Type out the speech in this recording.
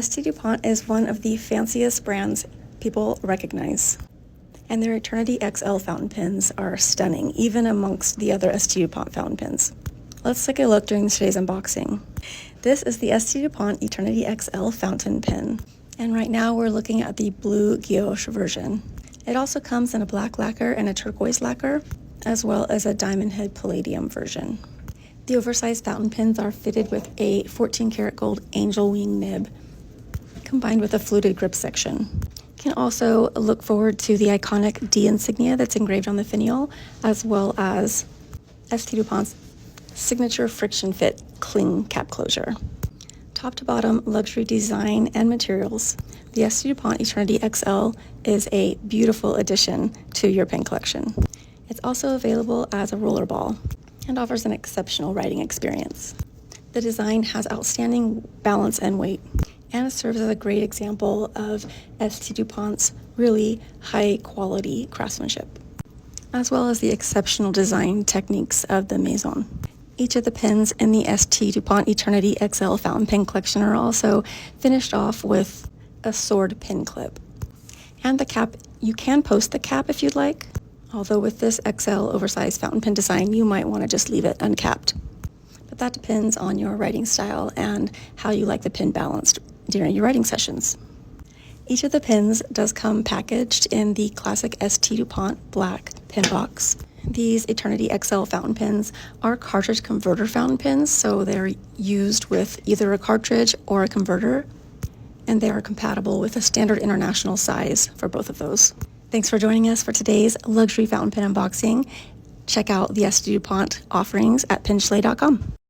ST Dupont is one of the fanciest brands people recognize, and their Eternity XL fountain pens are stunning, even amongst the other ST Dupont fountain pens. Let's take a look during today's unboxing. This is the ST Dupont Eternity XL fountain pen, and right now we're looking at the blue guilloche version. It also comes in a black lacquer and a turquoise lacquer, as well as a diamond head palladium version. The oversized fountain pens are fitted with a 14 karat gold angel wing nib, combined with a fluted grip section. You can also look forward to the iconic D insignia that's engraved on the finial, as well as ST Dupont's signature friction fit cling cap closure. Top to bottom luxury design and materials, the ST Dupont Eternity XL is a beautiful addition to your pen collection. It's also available as a roller ball and offers an exceptional writing experience. The design has outstanding balance and weight, and it serves as a great example of ST Dupont's really high quality craftsmanship, as well as the exceptional design techniques of the Maison. Each of the pens in the ST Dupont Eternity XL fountain pen collection are also finished off with a sword pin clip. And the cap, you can post the cap if you'd like, although with this XL oversized fountain pen design, you might want to just leave it uncapped. But that depends on your writing style and how you like the pen balanced during your writing sessions. Each of the pens does come packaged in the classic ST Dupont black pen box. These Eternity XL fountain pens are cartridge converter fountain pens, so they're used with either a cartridge or a converter, and they are compatible with a standard international size for both of those. Thanks for joining us for today's luxury fountain pen unboxing. Check out the ST Dupont offerings at penschley.com.